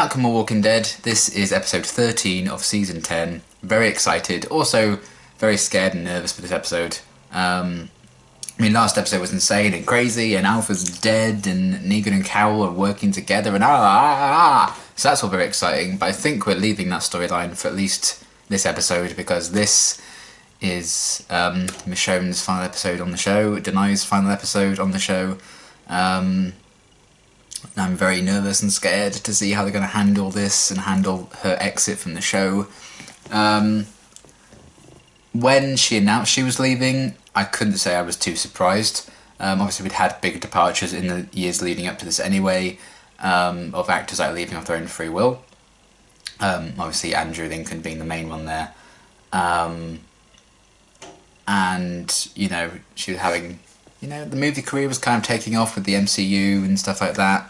Without More Walking Dead, this is episode 13 of season 10. Very excited, also very scared and nervous for this episode. I mean, last episode was insane and crazy, and Alpha's dead, and Negan and Carol are working together, and so that's all very exciting. But I think we're leaving that storyline for at least this episode, because this is Michonne's final episode on the show, Denai's final episode on the show. I'm very nervous and scared to see how they're going to handle this and handle her exit from the show. When she announced she was leaving, I couldn't say I was too surprised. Obviously we'd had big departures in the years leading up to this anyway, of actors that are leaving of their own free will. Obviously Andrew Lincoln being the main one there. And, you know, she was having, you know, the movie career was kind of taking off with the MCU and stuff like that.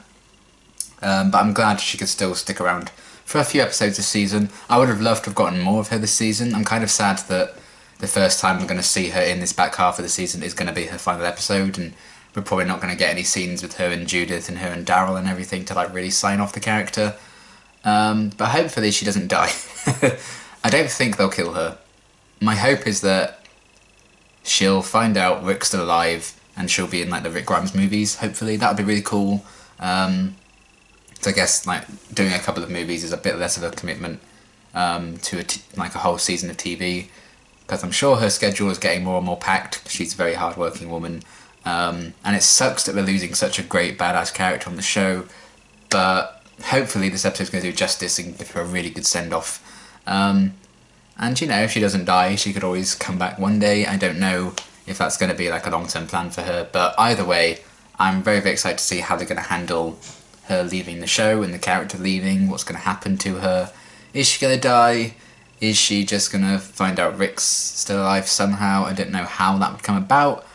But I'm glad she could still stick around for a few episodes this season. I would have loved to have gotten more of her this season. I'm kind of sad that the first time we're going to see her in this back half of the season is going to be her final episode, and we're probably not going to get any scenes with her and Judith and her and Daryl and everything to like really sign off the character. But hopefully she doesn't die. I don't think they'll kill her. My hope is that she'll find out Rick's still alive and she'll be in like the Rick Grimes movies, hopefully. That would be really cool. So I guess like doing a couple of movies is a bit less of a commitment to like a whole season of TV, because I'm sure her schedule is getting more and more packed. She's a very hard-working woman, and it sucks that we're losing such a great badass character on the show, but hopefully this episode's going to do justice and give her a really good send-off. And you know, if she doesn't die, she could always come back one day. I don't know if that's going to be like a long-term plan for her, but either way, I'm very, very excited to see how they're going to handle her leaving the show and the character leaving. What's going to happen to her? Is she going to die? Is she just going to find out Rick's still alive somehow? I don't know how that would come about.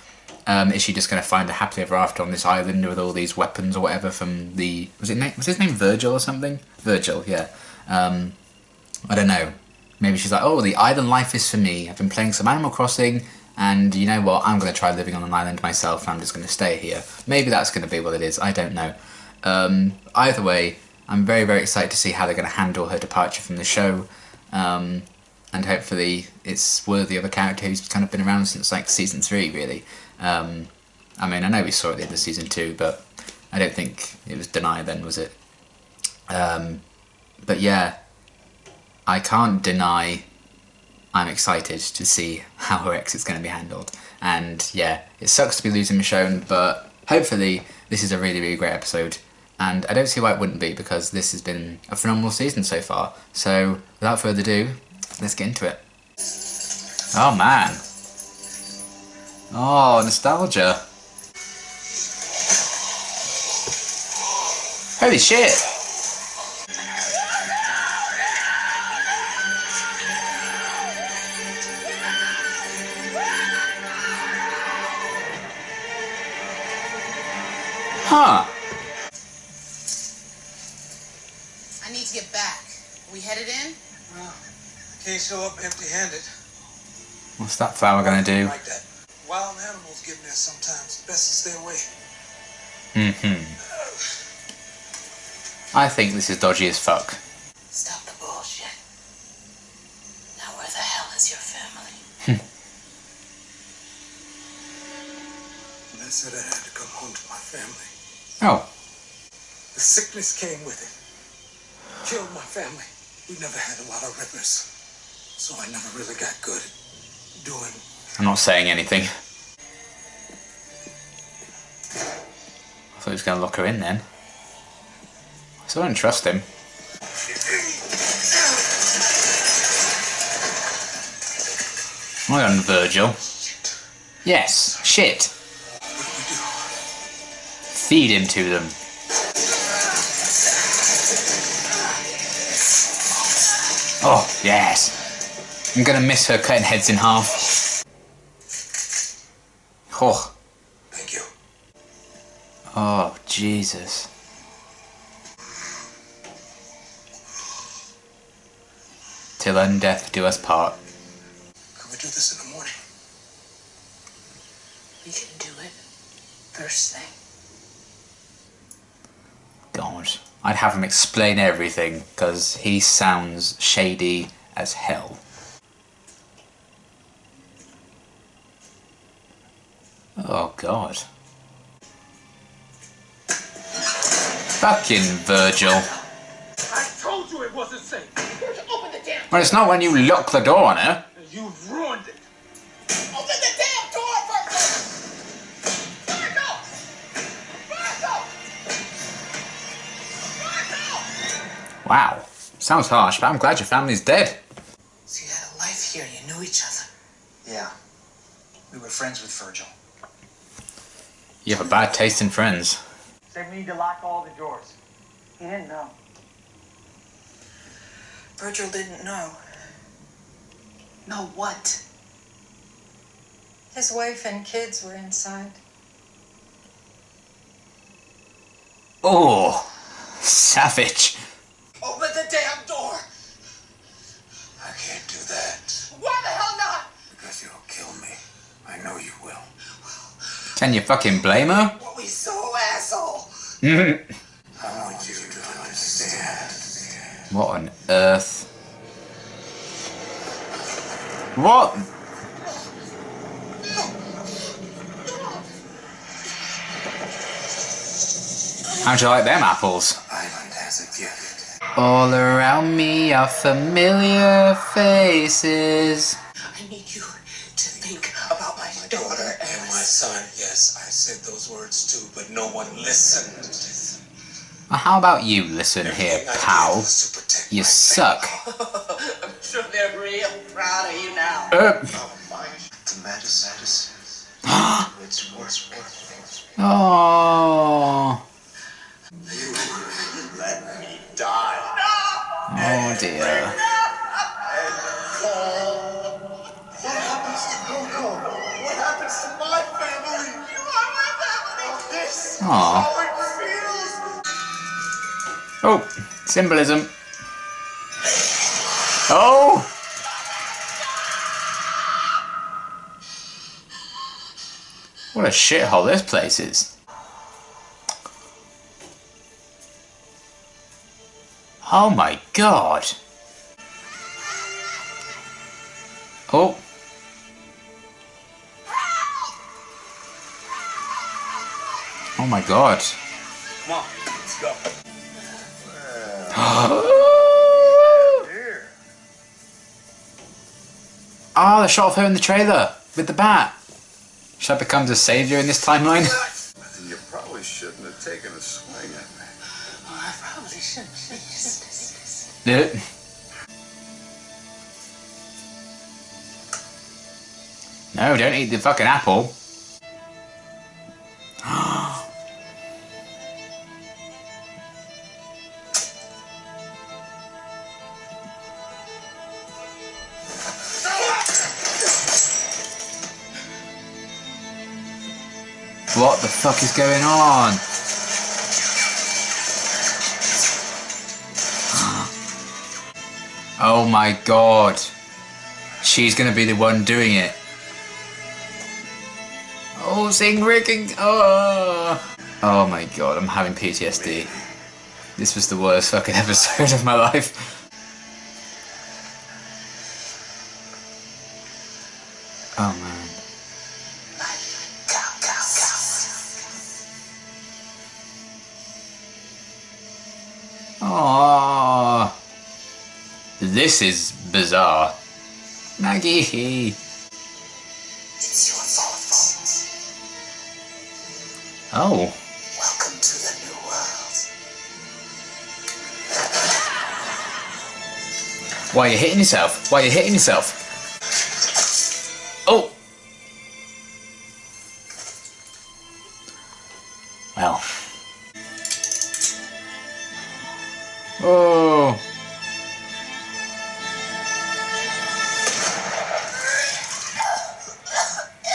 Is she just going to find a happily ever after on this island with all these weapons or whatever from the... Was his name Virgil or something? Virgil, yeah. I don't know. Maybe she's like, oh, the island life is for me. I've been playing some Animal Crossing, and you know what? I'm going to try living on an island myself, and I'm just going to stay here. Maybe that's going to be what it is. I don't know. Either way, I'm very, very excited to see how they're going to handle her departure from the show. And hopefully it's worthy of a character who's kind of been around since like season 3, really. I mean, I know we saw it at the end of season 2, but I don't think it was Denai then, was it? But yeah, I can't deny I'm excited to see how her exit's going to be handled. And yeah, it sucks to be losing Michonne, but hopefully this is a really, really great episode. And I don't see why it wouldn't be, because this has been a phenomenal season so far. So without further ado, let's get into it. Oh man. Oh, nostalgia. Holy shit. Huh. I need to get back. We headed in? Well, can't show up empty-handed. What's that flower gonna do? Like that. Wild animals get in there sometimes. Best to stay away. I think this is dodgy as fuck. Stop the bullshit. Now where the hell is your family? They said I had to come home to my family. Oh. The sickness came with it. Killed my family. We never had a lot of rippers, so I never really got good at doing... I'm not saying anything. I thought he was going to lock her in then. So I don't trust him. Well done, Virgil. Yes, shit. Feed him to them. Oh, yes. I'm gonna miss her cutting heads in half. Oh. Thank you. Oh, Jesus. Till death do us part. Could we do this in the morning? We can do it first thing. God, I'd have him explain everything, because he sounds shady as hell. Oh god. Fucking Virgil. I told you it wasn't safe. Open the damn Well, it's not when you lock the door on her. You've ruined it. Open the damn door, Virgil! Virgil! Virgil! Virgil! Wow. Sounds harsh, but I'm glad your family's dead. So you had a life here, you knew each other. Yeah. We were friends with Virgil. You have a bad taste in friends. Said we need to lock all the doors. He didn't know. Virgil didn't know. Know what? His wife and kids were inside. Oh, savage. Open the damn door! I can't do that. Why the hell not? Because you'll kill me. I know you will. Can you fucking blame her? What we so asshole? Mhm. I want you to understand. What on earth? What? How'd you like them apples? Island has a gift. All around me are familiar faces. I need you to think about my daughter And my son, yes, I said those words too, but no one listened. Well, how about you listen here, Everything I did pal? was to protect You my suck. I'm sure they're real proud of you now. The matters. It's worse. Oh. Let me die. Oh dear. What happens to Coco? What happens to my family? You are my family. This Aw. how it feels. Oh, symbolism. Oh! What a shithole this place is. Oh my god. Oh. Oh my god. Come on, let's go. Oh, the shot of her in the trailer with the bat. Should I become the savior in this timeline? You probably shouldn't have taken a swing at me. I probably shouldn't. Yeah. No, don't eat the fucking apple. What the fuck is going on? Oh my god. She's gonna be the one doing it. Oh, sing Rick. Oh my god, I'm having PTSD. This was the worst fucking episode of my life. Oh man. Aww. This is bizarre. Maggie. It's your fault. Oh. Welcome to the new world. Why are you hitting yourself? Why are you hitting yourself? Oh. Well. Oh.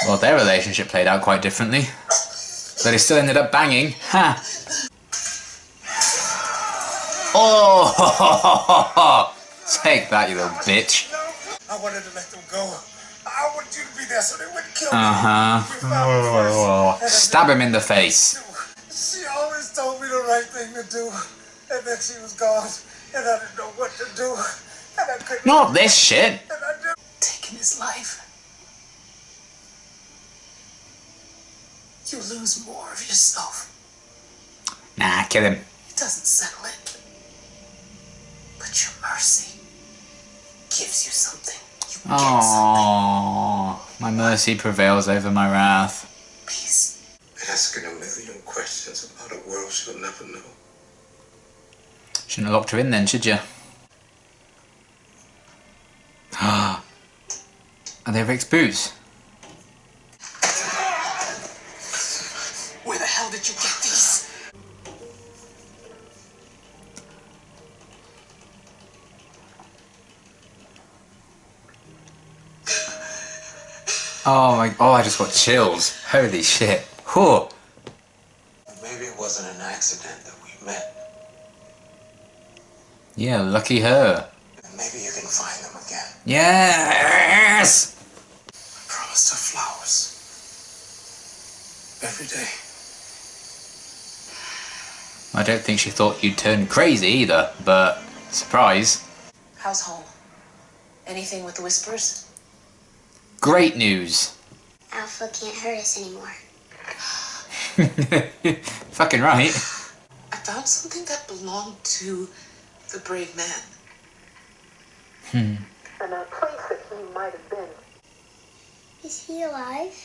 Well, their relationship played out quite differently. But he still ended up banging. Ha! Oh! Take that, you little bitch. I wanted to let them go. I wanted you to be there so they wouldn't kill me. Uh-huh. We found them first. Stab him in the face. She always told me the right thing to do. And then she was gone, and I didn't know what to do. And I couldn't. Not this shit. And I didn't. Taking his life, you lose more of yourself. Nah, kill him. It doesn't settle it. But your mercy gives you something. You get something. Aww, my mercy prevails over my wrath. Peace. Asking a million questions about a world she'll never know. Shouldn't have locked her in then, should you? Are they Rick's boots? Where the hell did you get these? Oh, I just got chills. Holy shit. Whew. Maybe it wasn't an accident that we met. Yeah, lucky her. Maybe you can find them again. Yes! I promised her flowers. Every day. I don't think she thought you'd turn crazy either, but surprise. How's home? Anything with the whispers? Great news. Alpha can't hurt us anymore. Fucking right. I found something that belonged to the brave man. And a place that he might have been. Is he alive?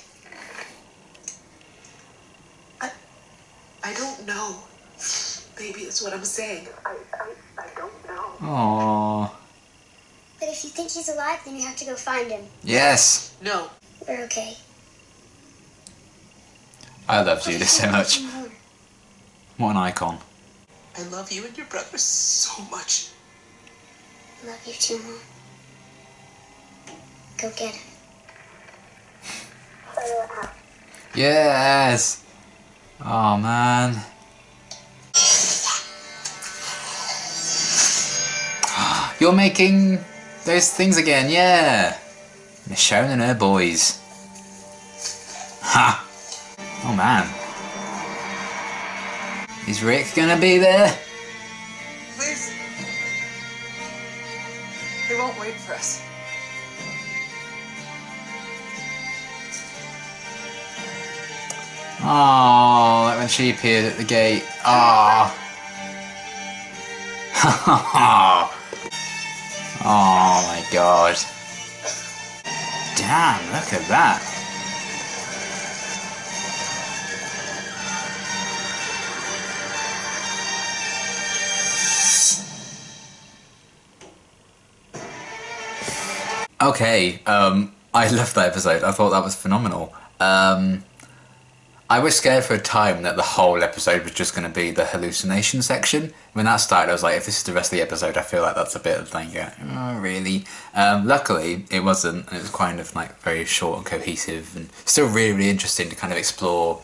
I don't know. Maybe it's what I'm saying. I don't know. Aww. But if you think he's alive, then you have to go find him. Yes. No. We're okay. I love Judas so much. More. What an icon. I love you and your brother so much. Love you too, Mom. Go get him. Yes. Oh man. You're making those things again, yeah. Michonne and her boys. Ha! Oh man. Is Rick gonna be there? Please. They won't wait for us. Oh, like when she appeared at the gate. Oh. Oh my god. Damn, look at that. Okay, I loved that episode. I thought that was phenomenal. I was scared for a time that the whole episode was just going to be the hallucination section. When that started, I was like, if this is the rest of the episode, I feel like that's a bit of like, oh, really? Luckily, it wasn't. It was kind of like very short and cohesive, and still really, really interesting to kind of explore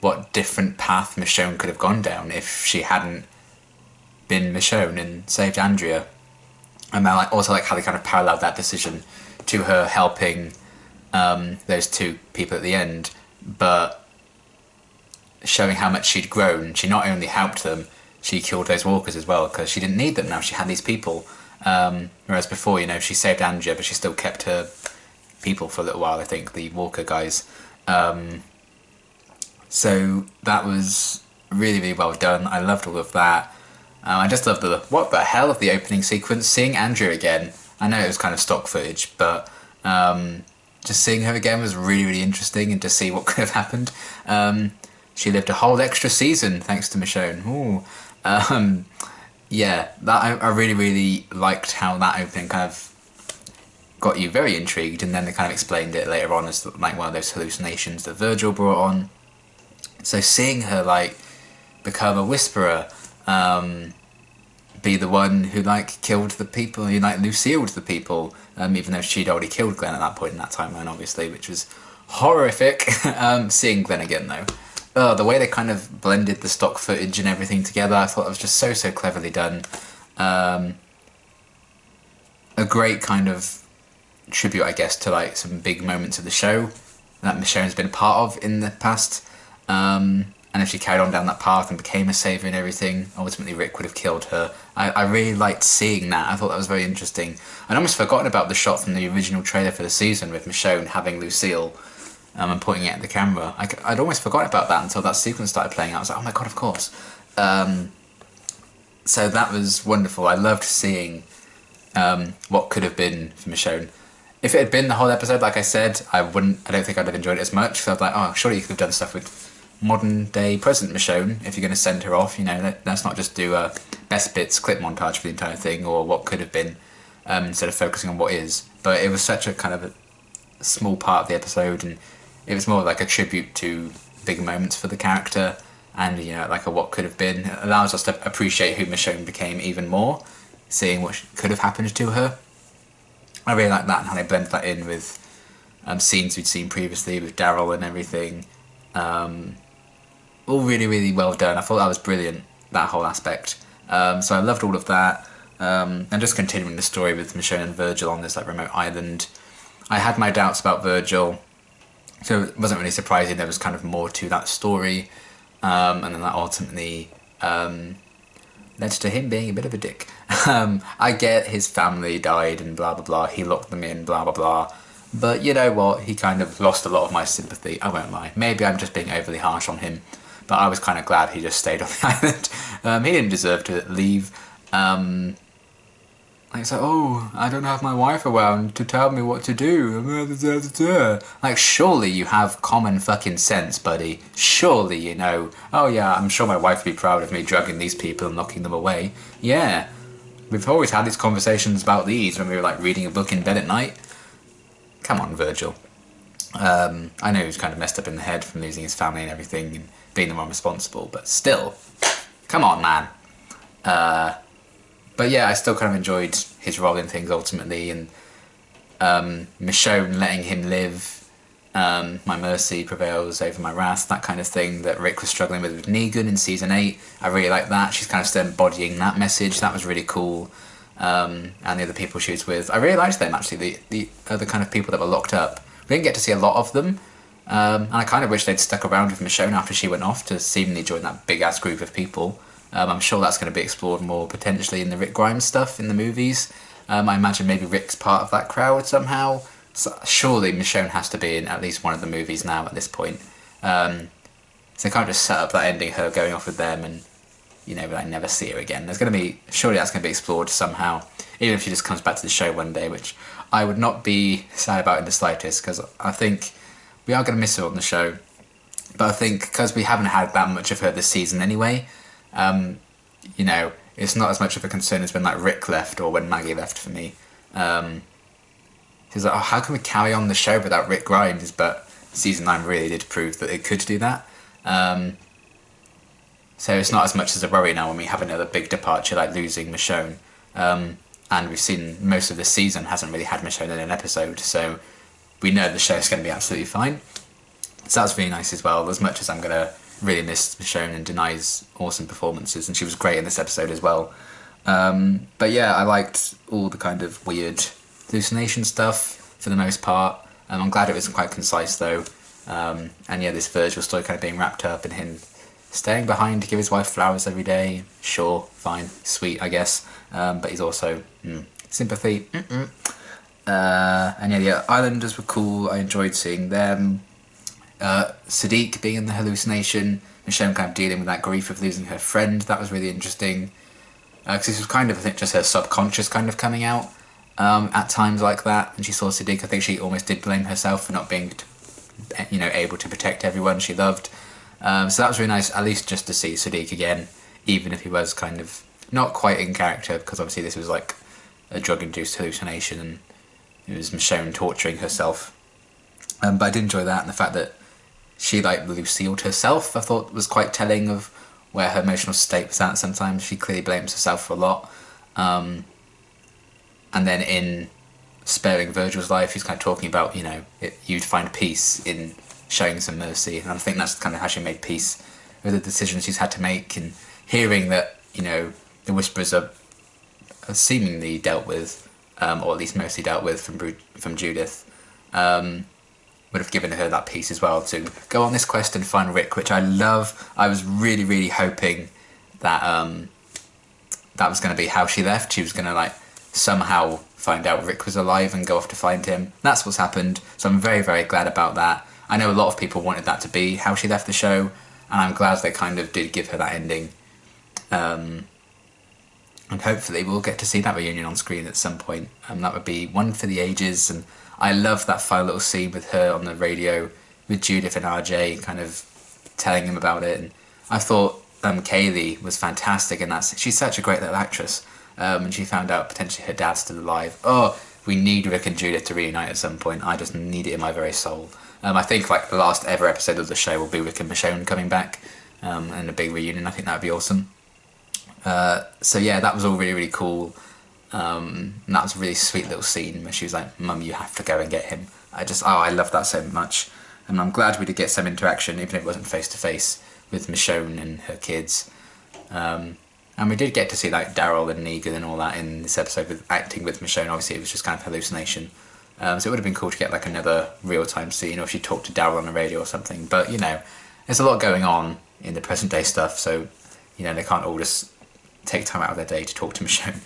what different path Michonne could have gone down if she hadn't been Michonne and saved Andrea. And I also like how they kind of paralleled that decision to her helping those two people at the end, but showing how much she'd grown. She not only helped them, she killed those walkers as well, because she didn't need them now. She had these people. Whereas before, you know, she saved Andrea, but she still kept her people for a little while, I think, the walker guys. So that was really, really well done. I loved all of that. I just loved what the hell of the opening sequence. Seeing Andrea again, I know it was kind of stock footage, but just seeing her again was really, really interesting, and to see what could have happened. She lived a whole extra season thanks to Michonne. Ooh. Yeah, that I really, really liked how that opening kind of got you very intrigued, and then they kind of explained it later on as like one of those hallucinations that Virgil brought on. So seeing her like become a whisperer, be the one who like killed the people, who like Lucille'd the people, even though she'd already killed Glenn at that point in that timeline, obviously, which was horrific. Seeing Glenn again though. The way they kind of blended the stock footage and everything together, I thought it was just so, so cleverly done. A great kind of tribute, I guess, to like some big moments of the show that Michonne's been a part of in the past. And and if she carried on down that path and became a saviour and everything, ultimately Rick would have killed her. I really liked seeing that. I thought that was very interesting. I'd almost forgotten about the shot from the original trailer for the season with Michonne having Lucille and pointing it at the camera. I'd almost forgotten about that until that sequence started playing out. I was like, oh my god, of course. So that was wonderful. I loved seeing what could have been for Michonne. If it had been the whole episode, like I said, I don't think I'd have enjoyed it as much. So I was like, oh, surely you could have done stuff with modern day present Michonne if you're going to send her off. Let's not just do a best bits clip montage for the entire thing, or what could have been, instead of focusing on what is. But it was such a kind of a small part of the episode, and it was more like a tribute to big moments for the character, and like a what could have been. It allows us to appreciate who Michonne became even more, seeing what could have happened to her. I really like that and how they blend that in with scenes we'd seen previously with Daryl and everything. All really, really well done. I thought that was brilliant, that whole aspect. So I loved all of that. And just continuing the story with Michonne and Virgil on this remote island. I had my doubts about Virgil, so it wasn't really surprising there was kind of more to that story. And then that ultimately led to him being a bit of a dick. I get his family died and blah blah blah, he locked them in, blah blah blah. But you know what, he kind of lost a lot of my sympathy, I won't lie. Maybe I'm just being overly harsh on him, but I was kind of glad he just stayed on the island. He didn't deserve to leave. It's like, oh, I don't have my wife around to tell me what to do. Like, surely you have common fucking sense, buddy. Surely you know, oh yeah, I'm sure my wife would be proud of me drugging these people and locking them away. Yeah, we've always had these conversations about these when we were like reading a book in bed at night. Come on, Virgil. I know he was kind of messed up in the head from losing his family and everything and being the one responsible, but still, come on, man. But yeah, I still kind of enjoyed his role in things ultimately, and Michonne letting him live, my mercy prevails over my wrath, that kind of thing that Rick was struggling with Negan in season 8. I really like that. She's kind of still embodying that message. That was really cool. And the other people she was with, I really liked them actually, the other kind of people that were locked up. We didn't get to see a lot of them, and I kind of wish they'd stuck around with Michonne after she went off to seemingly join that big ass group of people. I'm sure that's going to be explored more potentially in the Rick Grimes stuff in the movies. I imagine maybe Rick's part of that crowd somehow. So surely Michonne has to be in at least one of the movies now at this point. So they can't just set up that ending, her going off with them and, I never see her again. Surely that's going to be explored somehow, even if she just comes back to the show one day, which I would not be sad about in the slightest, because I think we are going to miss her on the show. But I think because we haven't had that much of her this season anyway, it's not as much of a concern as when like Rick left or when Maggie left for me. She's like, oh, how can we carry on the show without Rick Grimes? But season 9 really did prove that it could do that. So it's not as much as a worry now when we have another big departure like losing Michonne. And we've seen most of the season hasn't really had Michonne in an episode, so we know the show's going to be absolutely fine. So that's really nice as well, as much as I'm going to really miss Michonne and Denai's awesome performances, and she was great in this episode as well. But yeah, I liked all the kind of weird hallucination stuff for the most part. I'm glad it was quite concise though. And yeah, this Virgil story kind of being wrapped up in him staying behind to give his wife flowers every day. Sure, fine, sweet, I guess. But he's also sympathy. And yeah, the Islanders were cool. I enjoyed seeing them. Sadiq being in the hallucination, Michonne kind of dealing with that grief of losing her friend. That was really interesting. Because this was kind of, I think, just her subconscious kind of coming out at times like that. And she saw Sadiq. I think she almost did blame herself for not being, able to protect everyone she loved. So that was really nice, at least just to see Sadiq again, even if he was kind of not quite in character, because obviously this was like a drug-induced hallucination and it was Michonne torturing herself. But I did enjoy that, and the fact that she like Lucille'd herself, I thought was quite telling of where her emotional state was at. Sometimes she clearly blames herself for a lot. And then in sparing Virgil's life, he's kind of talking about, you'd find peace in showing some mercy. And I think that's kind of how she made peace with the decisions she's had to make, and hearing that, the Whisperers are seemingly dealt with, or at least mostly dealt with from Judith. When would have given her that piece as well to go on this quest and find Rick, which I love. I was really, really hoping that that was going to be how she left. She was going to like somehow find out Rick was alive and go off to find him. That's what's happened, so I'm very, very glad about that. I know a lot of people wanted that to be how she left the show, and I'm glad they kind of did give her that ending. And hopefully we'll get to see that reunion on screen at some point. That would be one for the ages, and I love that final little scene with her on the radio with Judith and RJ kind of telling him about it. And I thought Kaylee was fantastic in that. She's such a great little actress. And she found out potentially her dad's still alive. Oh, we need Rick and Judith to reunite at some point. I just need it in my very soul. I think like the last ever episode of the show will be Rick and Michonne coming back and a big reunion. I think that would be awesome. So yeah, that was all really, really cool. And that was a really sweet little scene where she was like, "Mum, you have to go and get him." I love that so much. And I'm glad we did get some interaction, even if it wasn't face to face, with Michonne and her kids. And we did get to see like Daryl and Negan and all that in this episode with acting with Michonne. Obviously, it was just kind of hallucination. So it would have been cool to get like another real-time scene, or if she talked to Daryl on the radio or something. But, you know, there's a lot going on in the present day stuff, so, you know, they can't all just take time out of their day to talk to Michonne.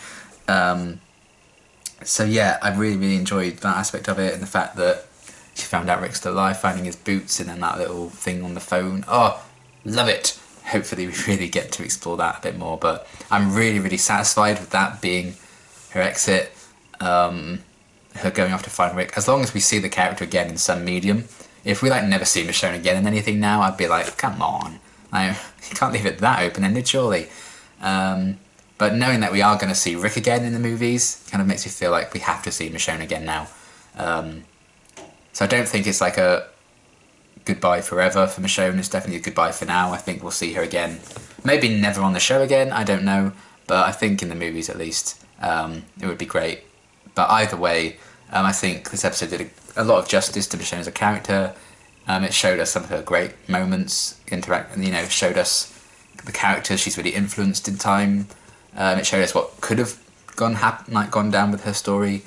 So yeah, I really, really enjoyed that aspect of it, and the fact that she found out Rick's still alive, finding his boots, and then that little thing on the phone. Oh, love it! Hopefully we really get to explore that a bit more, but I'm really, really satisfied with that being her exit, her going off to find Rick. As long as we see the character again in some medium. If we like never see Michonne again in anything now, I'd be like, come on, you can't leave it that open-ended, surely. But knowing that we are going to see Rick again in the movies kind of makes me feel like we have to see Michonne again now. So I don't think it's like a goodbye forever for Michonne. It's definitely a goodbye for now. I think we'll see her again. Maybe never on the show again, I don't know. But I think in the movies at least, it would be great. But either way, I think this episode did a lot of justice to Michonne as a character. It showed us some of her great moments, showed us the character she's really influenced in time. It showed us what could have gone down with her story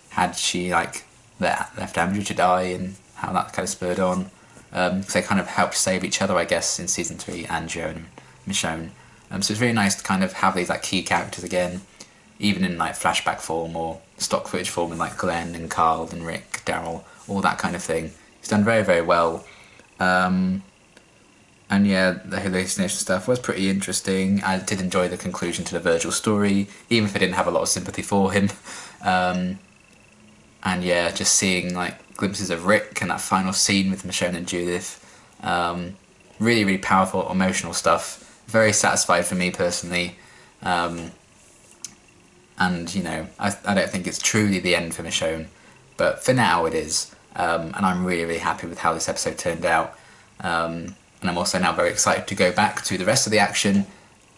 had she left Andrew to die, and how that kind of spurred on. Because they kind of helped save each other, I guess, in season 3, Andrew and Michonne. So it's really nice to kind of have these key characters again, even in flashback form or stock footage form, in Glenn and Carl and Rick, Daryl, all that kind of thing. It's done very, very well. And yeah, the hallucination stuff was pretty interesting. I did enjoy the conclusion to the Virgil story, even if I didn't have a lot of sympathy for him. And yeah, just seeing glimpses of Rick and that final scene with Michonne and Judith. Really, really powerful, emotional stuff. Very satisfied for me personally. And I don't think it's truly the end for Michonne, but for now it is. And I'm really, really happy with how this episode turned out. And I'm also now very excited to go back to the rest of the action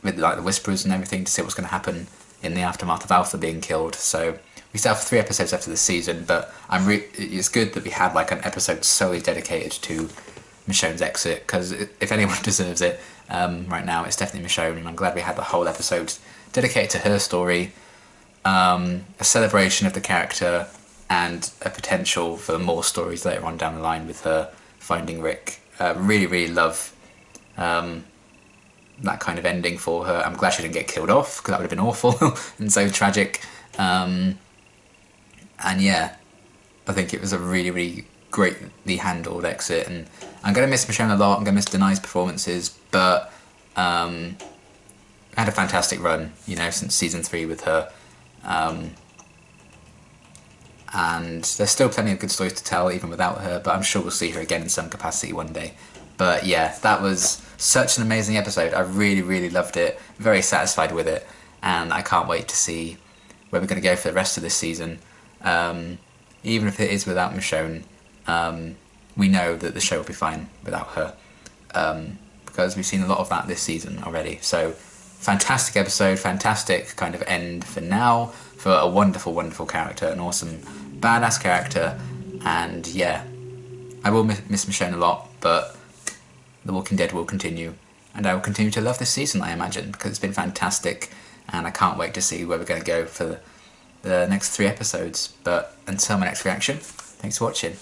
with the Whisperers and everything to see what's going to happen in the aftermath of Alpha being killed. So we still have 3 episodes after the season, but it's good that we had an episode solely dedicated to Michonne's exit, because if anyone deserves it right now, it's definitely Michonne, and I'm glad we had the whole episode dedicated to her story, a celebration of the character, and a potential for more stories later on down the line with her finding Rick. Really, really love that kind of ending for her. I'm glad she didn't get killed off, because that would have been awful and so tragic. And yeah, I think it was a really, really greatly handled exit, and I'm going to miss Michonne a lot. I'm going to miss Denai's performances, but I had a fantastic run, since season 3 with her. And there's still plenty of good stories to tell even without her, but I'm sure we'll see her again in some capacity one day. But yeah, that was such an amazing episode. I really, really loved it, very satisfied with it, and I can't wait to see where we're going to go for the rest of this season. Even if it is without Michonne, we know that the show will be fine without her, because we've seen a lot of that this season already. So fantastic episode, fantastic kind of end for now, for a wonderful, wonderful character, an awesome, badass character. And yeah, I will miss Michonne a lot, but The Walking Dead will continue, and I will continue to love this season, I imagine, because it's been fantastic, and I can't wait to see where we're going to go for the next 3 episodes. But until my next reaction, thanks for watching.